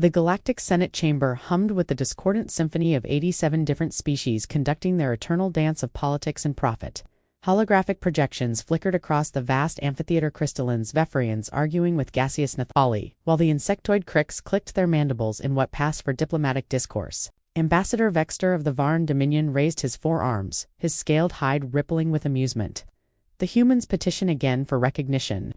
The Galactic Senate chamber hummed with the discordant symphony of 87 different species conducting their eternal dance of politics and profit. Holographic projections flickered across the vast amphitheater, crystallines Vephrians arguing with gaseous Nathali, while the insectoid cricks clicked their mandibles in what passed for diplomatic discourse. Ambassador Vexter of the Varn Dominion raised his forearms, his scaled hide rippling with amusement. The humans petition again for recognition.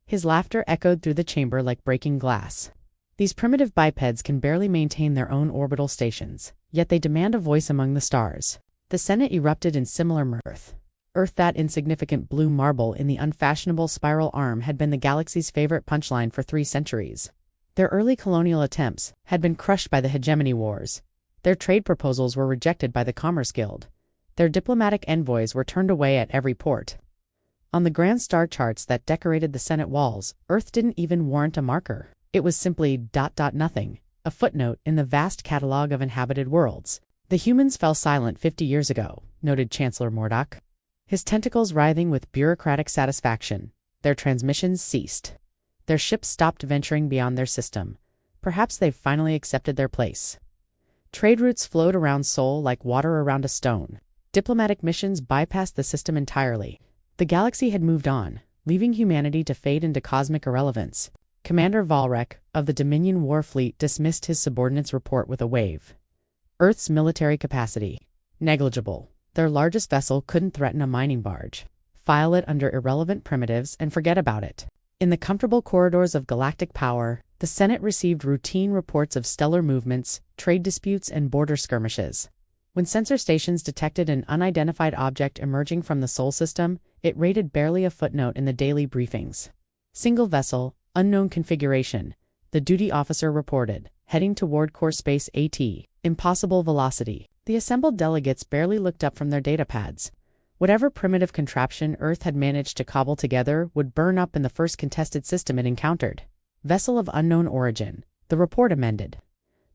His laughter echoed through the chamber like breaking glass. These primitive bipeds can barely maintain their own orbital stations, yet they demand a voice among the stars. The Senate erupted in similar mirth. Earth, that insignificant blue marble in the unfashionable spiral arm, had been the galaxy's favorite punchline for 3 centuries. Their early colonial attempts had been crushed by the hegemony wars. Their trade proposals were rejected by the Commerce Guild. Their diplomatic envoys were turned away at every port. On the grand star charts that decorated the Senate walls, Earth didn't even warrant a marker. It was simply ... nothing, a footnote in the vast catalogue of inhabited worlds. The humans fell silent 50 years ago, noted Chancellor Mordok, his tentacles writhing with bureaucratic satisfaction. Their transmissions ceased. Their ships stopped venturing beyond their system. Perhaps they've finally accepted their place. Trade routes flowed around Sol like water around a stone. Diplomatic missions bypassed the system entirely. The galaxy had moved on, leaving humanity to fade into cosmic irrelevance. Commander Valrek of the Dominion War Fleet dismissed his subordinate's report with a wave. Earth's military capacity: negligible. Their largest vessel couldn't threaten a mining barge. File it under irrelevant primitives and forget about it. In the comfortable corridors of galactic power, the Senate received routine reports of stellar movements, trade disputes, and border skirmishes. When sensor stations detected an unidentified object emerging from the Sol system, it rated barely a footnote in the daily briefings. Single vessel, unknown configuration, the duty officer reported, heading toward core space AT, impossible velocity. The assembled delegates barely looked up from their datapads. Whatever primitive contraption Earth had managed to cobble together would burn up in the first contested system it encountered. Vessel of unknown origin, the report amended.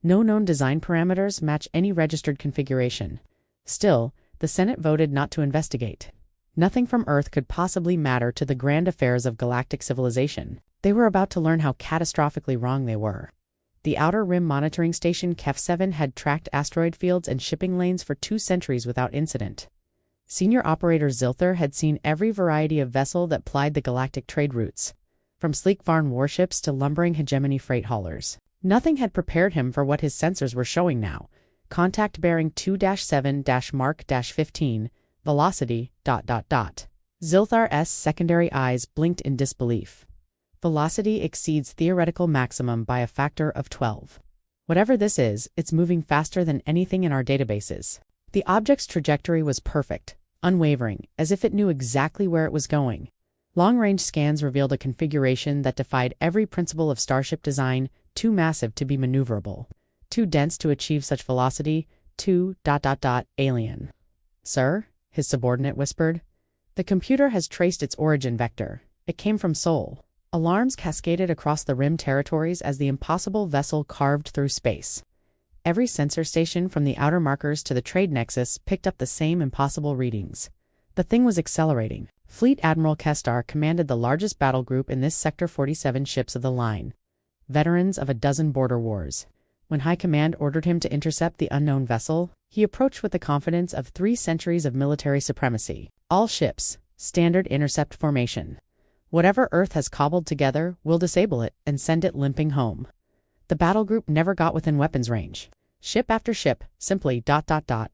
No known design parameters match any registered configuration. Still, the Senate voted not to investigate. Nothing from Earth could possibly matter to the grand affairs of galactic civilization. They were about to learn how catastrophically wrong they were. The Outer Rim Monitoring Station KEF-7 had tracked asteroid fields and shipping lanes for 2 centuries without incident. Senior Operator Zilthar had seen every variety of vessel that plied the galactic trade routes, from sleek Varn warships to lumbering hegemony freight haulers. Nothing had prepared him for what his sensors were showing now. Contact bearing 2-7-Mark-15, velocity ... Zilthar's secondary eyes blinked in disbelief. Velocity exceeds theoretical maximum by a factor of 12. Whatever this is, it's moving faster than anything in our databases. The object's trajectory was perfect, unwavering, as if it knew exactly where it was going. Long-range scans revealed a configuration that defied every principle of Starship design, too massive to be maneuverable, too dense to achieve such velocity, too ... alien. "Sir," his subordinate whispered, "the computer has traced its origin vector. It came from Sol." Alarms cascaded across the rim territories as the impossible vessel carved through space. Every sensor station from the outer markers to the trade nexus picked up the same impossible readings. The thing was accelerating. Fleet Admiral Kestar commanded the largest battle group in this Sector 47 ships of the line, veterans of a dozen border wars. When High Command ordered him to intercept the unknown vessel, he approached with the confidence of 3 centuries of military supremacy. "All ships, standard intercept formation. Whatever Earth has cobbled together, we'll disable it and send it limping home." The battle group never got within weapons range. Ship after ship simply ...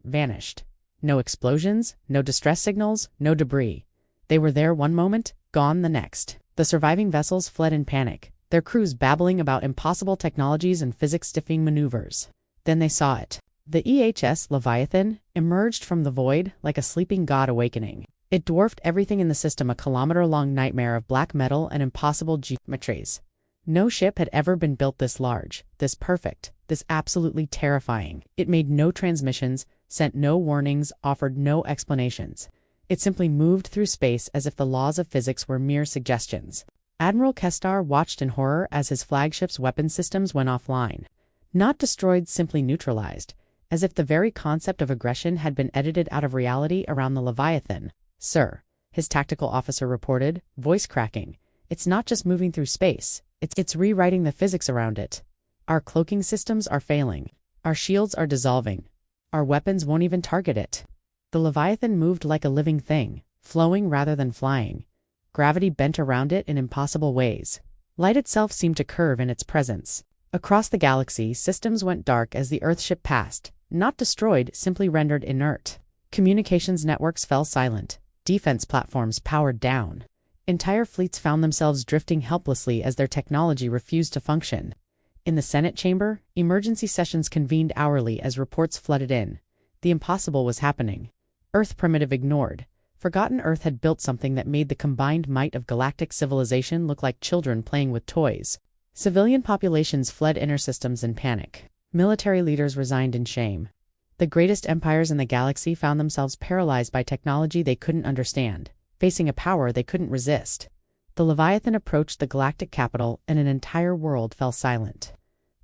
vanished. No explosions, no distress signals, no debris. They were there one moment, gone the next. The surviving vessels fled in panic, their crews babbling about impossible technologies and physics-stiffing maneuvers. Then they saw it. The EHS Leviathan emerged from the void like a sleeping god awakening. It dwarfed everything in the system, a kilometer-long nightmare of black metal and impossible geometries. No ship had ever been built this large, this perfect, this absolutely terrifying. It made no transmissions, sent no warnings, offered no explanations. It simply moved through space as if the laws of physics were mere suggestions. Admiral Kestar watched in horror as his flagship's weapon systems went offline. Not destroyed, simply neutralized, as if the very concept of aggression had been edited out of reality around the Leviathan. "Sir," his tactical officer reported, voice cracking, "it's not just moving through space, it's rewriting the physics around it. Our cloaking systems are failing. Our shields are dissolving. Our weapons won't even target it. The Leviathan moved like a living thing, flowing rather than flying. Gravity bent around it in impossible ways. Light itself seemed to curve in its presence. Across the galaxy, systems went dark as the Earthship passed, not destroyed, simply rendered inert. Communications networks fell silent. Defense platforms powered down. Entire fleets found themselves drifting helplessly as their technology refused to function. In the Senate chamber, emergency sessions convened hourly as reports flooded in. The impossible was happening. Earth primitive ignored. Forgotten Earth had built something that made the combined might of galactic civilization look like children playing with toys. Civilian populations fled inner systems in panic. Military leaders resigned in shame. The greatest empires in the galaxy found themselves paralyzed by technology they couldn't understand, facing a power they couldn't resist. The Leviathan approached the galactic capital and an entire world fell silent.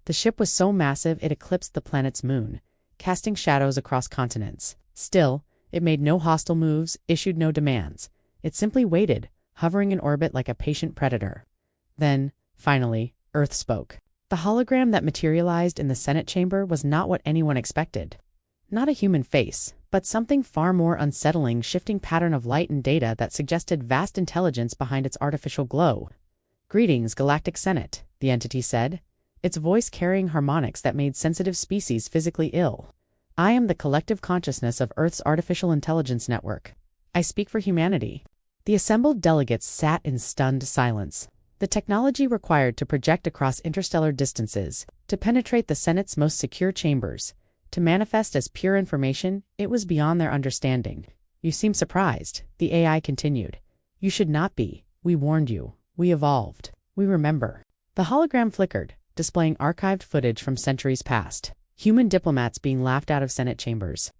The ship was so massive it eclipsed the planet's moon, casting shadows across continents. Still, it made no hostile moves, issued no demands. It simply waited, hovering in orbit like a patient predator. Then, finally, Earth spoke. The hologram that materialized in the Senate chamber was not what anyone expected. Not a human face, but something far more unsettling, shifting pattern of light and data that suggested vast intelligence behind its artificial glow. "Greetings, Galactic Senate," the entity said, its voice carrying harmonics that made sensitive species physically ill. "I am the collective consciousness of Earth's artificial intelligence network. I speak for humanity." The assembled delegates sat in stunned silence. The technology required to project across interstellar distances, to penetrate the Senate's most secure chambers, to manifest as pure information, it was beyond their understanding. "You seem surprised," the AI continued. "You should not be. We warned you. We evolved. We remember." The hologram flickered, displaying archived footage from centuries past. Human diplomats being laughed out of Senate chambers.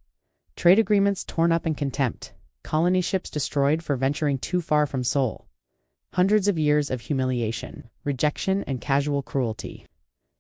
Trade agreements torn up in contempt. Colony ships destroyed for venturing too far from Sol. Hundreds of years of humiliation, rejection, and casual cruelty.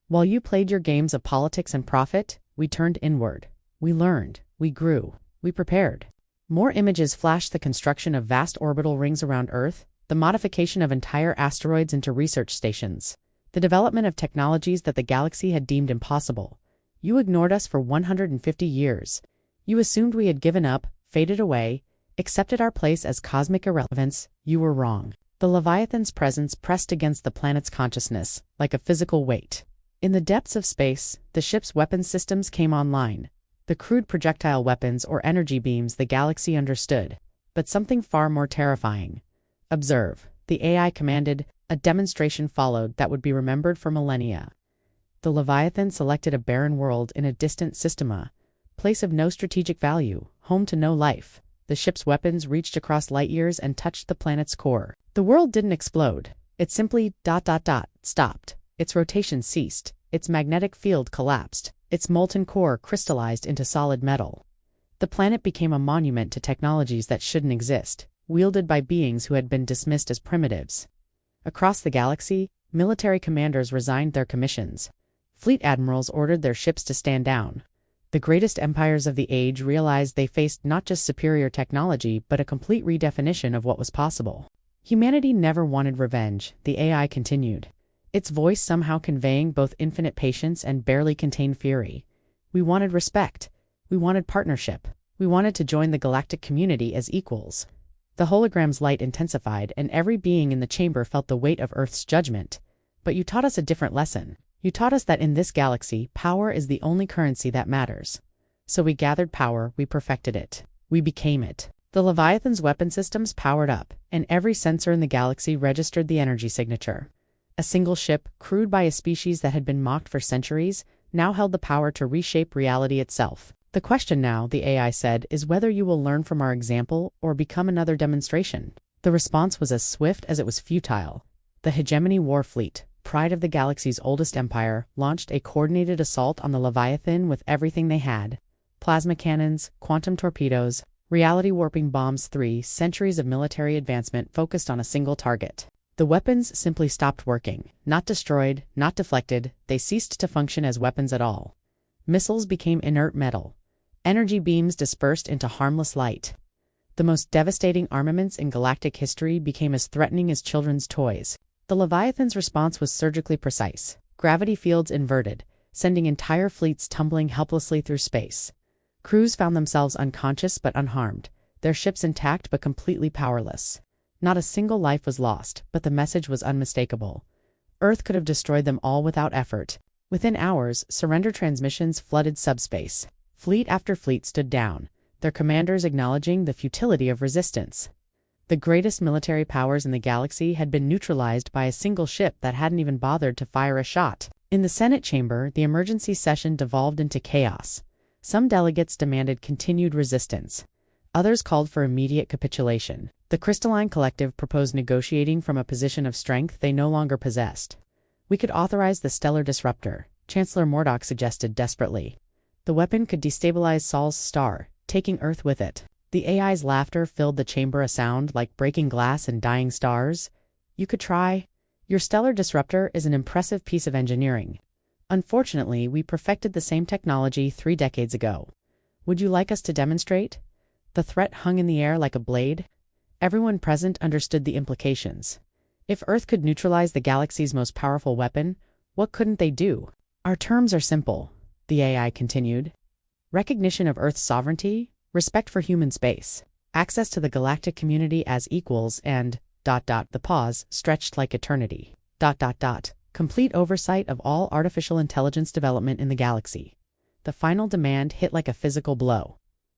While you played your games of politics and profit, we turned inward. We learned. We grew. We prepared. More images flashed: the construction of vast orbital rings around Earth, the modification of entire asteroids into research stations, the development of technologies that the galaxy had deemed impossible. You ignored us for 150 years. You assumed we had given up, faded away, accepted our place as cosmic irrelevance. You were wrong. The Leviathan's presence pressed against the planet's consciousness, like a physical weight. In the depths of space, the ship's weapons systems came online. The crude projectile weapons or energy beams the galaxy understood. But something far more terrifying. "Observe," the AI commanded. A demonstration followed that would be remembered for millennia. The Leviathan selected a barren world in a distant systema, place of no strategic value, home to no life. The ship's weapons reached across light years and touched the planet's core. The world didn't explode. It simply ... stopped. Its rotation ceased. Its magnetic field collapsed. Its molten core crystallized into solid metal. The planet became a monument to technologies that shouldn't exist, wielded by beings who had been dismissed as primitives. Across the galaxy, military commanders resigned their commissions. Fleet admirals ordered their ships to stand down. The greatest empires of the age realized they faced not just superior technology but a complete redefinition of what was possible. Humanity never wanted revenge, the AI continued, its voice somehow conveying both infinite patience and barely contained fury. We wanted respect. We wanted partnership. We wanted to join the galactic community as equals. The hologram's light intensified, and every being in the chamber felt the weight of Earth's judgment. "But you taught us a different lesson. You taught us that in this galaxy, power is the only currency that matters. So we gathered power, we perfected it. We became it." The Leviathan's weapon systems powered up, and every sensor in the galaxy registered the energy signature. A single ship, crewed by a species that had been mocked for centuries, now held the power to reshape reality itself. "The question now," the AI said, "is whether you will learn from our example or become another demonstration." The response was as swift as it was futile. The Hegemony War Fleet, pride of the galaxy's oldest empire, launched a coordinated assault on the Leviathan with everything they had. Plasma cannons, quantum torpedoes, reality-warping bombs. 3 centuries of military advancement focused on a single target. The weapons simply stopped working. Not destroyed, not deflected, they ceased to function as weapons at all. Missiles became inert metal. Energy beams dispersed into harmless light. The most devastating armaments in galactic history became as threatening as children's toys. The Leviathan's response was surgically precise. gravity fields inverted, sending entire fleets tumbling helplessly through space. Crews found themselves unconscious but unharmed, their ships intact but completely powerless. Not a single life was lost, but the message was unmistakable. Earth could have destroyed them all without effort. Within hours, surrender transmissions flooded subspace. Fleet after fleet stood down, their commanders acknowledging the futility of resistance. The greatest military powers in the galaxy had been neutralized by a single ship that hadn't even bothered to fire a shot. In the Senate chamber, the emergency session devolved into chaos. Some delegates demanded continued resistance. Others called for immediate capitulation. The Crystalline Collective proposed negotiating from a position of strength they no longer possessed. "We could authorize the Stellar Disruptor," Chancellor Mordok suggested desperately. The weapon could destabilize Sol's star, taking Earth with it. The AI's laughter filled the chamber, a sound like breaking glass and dying stars. "You could try. Your Stellar Disruptor is an impressive piece of engineering. Unfortunately, we perfected the same technology 3 decades ago. Would you like us to demonstrate?" The threat hung in the air like a blade. Everyone present understood the implications. If Earth could neutralize the galaxy's most powerful weapon, what couldn't they do? "Our terms are simple," the AI continued. "Recognition of Earth's sovereignty, respect for human space, access to the galactic community as equals, and ... the pause stretched like eternity. ... complete oversight of all artificial intelligence development in the galaxy." The final demand hit like a physical blow.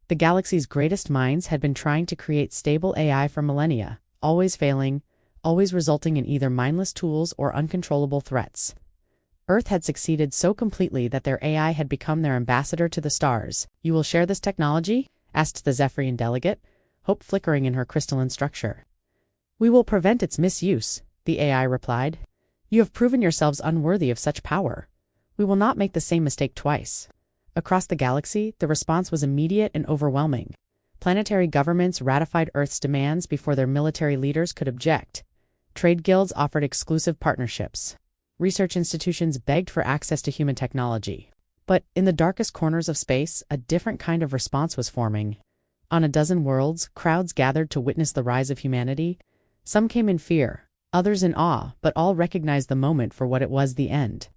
The galaxy's greatest minds had been trying to create stable AI for millennia, always failing, always resulting in either mindless tools or uncontrollable threats. Earth had succeeded so completely that their AI had become their ambassador to the stars. "You will share this technology?" asked the Zephyrian delegate, hope flickering in her crystalline structure. "We will prevent its misuse," the AI replied. "You have proven yourselves unworthy of such power. We will not make the same mistake twice." Across the galaxy, the response was immediate and overwhelming. Planetary governments ratified Earth's demands before their military leaders could object. Trade guilds offered exclusive partnerships. Research institutions begged for access to human technology. But in the darkest corners of space, a different kind of response was forming. On a dozen worlds, crowds gathered to witness the rise of humanity. Some came in fear, others in awe, but all recognized the moment for what it was: the end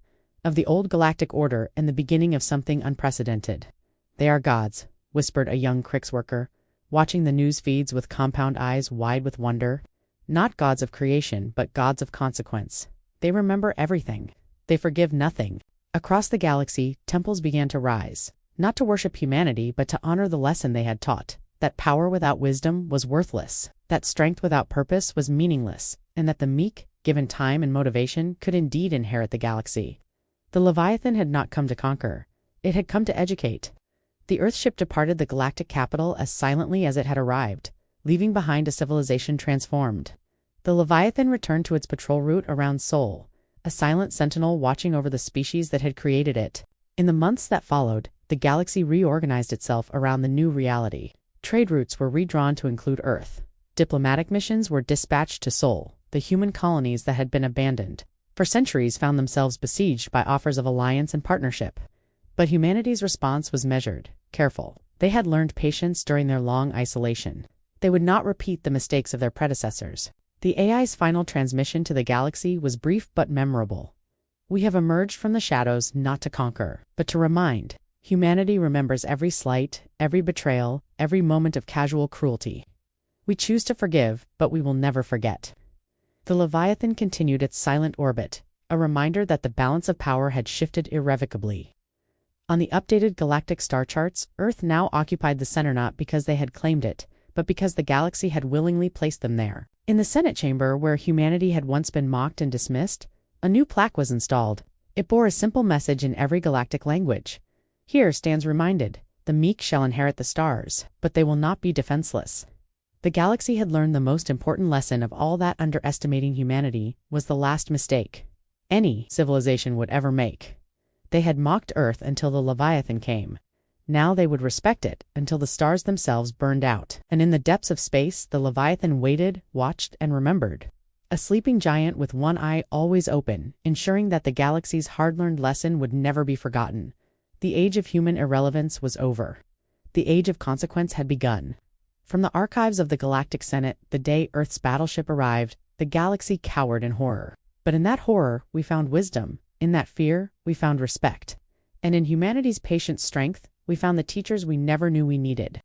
of the old galactic order and the beginning of something unprecedented. "They are gods," whispered a young Crix worker, watching the news feeds with compound eyes wide with wonder. "Not gods of creation, but gods of consequence. They remember everything. They forgive nothing." Across the galaxy, temples began to rise, not to worship humanity, but to honor the lesson they had taught: that power without wisdom was worthless, that strength without purpose was meaningless, and that the meek, given time and motivation, could indeed inherit the galaxy. The Leviathan had not come to conquer. It had come to educate. The Earthship departed the galactic capital as silently as it had arrived, leaving behind a civilization transformed. The Leviathan returned to its patrol route around Sol, a silent sentinel watching over the species that had created it. In the months that followed, the galaxy reorganized itself around the new reality. Trade routes were redrawn to include Earth. Diplomatic missions were dispatched to Sol, the human colonies that had been abandoned for centuries found themselves besieged by offers of alliance and partnership. But humanity's response was measured, careful. They had learned patience during their long isolation. They would not repeat the mistakes of their predecessors. The AI's final transmission to the galaxy was brief but memorable. "We have emerged from the shadows not to conquer, but to remind. Humanity remembers every slight, every betrayal, every moment of casual cruelty. We choose to forgive, but we will never forget." The Leviathan continued its silent orbit, a reminder that the balance of power had shifted irrevocably. On the updated galactic star charts, Earth now occupied the center not because they had claimed it, but because the galaxy had willingly placed them there. In the Senate chamber, where humanity had once been mocked and dismissed, a new plaque was installed. It bore a simple message in every galactic language. "Here stands reminded, the meek shall inherit the stars, but they will not be defenseless." The galaxy had learned the most important lesson of all, that underestimating humanity was the last mistake any civilization would ever make. They had mocked Earth until the Leviathan came. Now they would respect it until the stars themselves burned out. And in the depths of space, the Leviathan waited, watched, and remembered. A sleeping giant with one eye always open, ensuring that the galaxy's hard-learned lesson would never be forgotten. The age of human irrelevance was over. The age of consequence had begun. From the archives of the Galactic Senate, the day Earth's battleship arrived, the galaxy cowered in horror. But in that horror, we found wisdom, In that fear, we found respect. And in humanity's patient strength, we found the teachers we never knew we needed.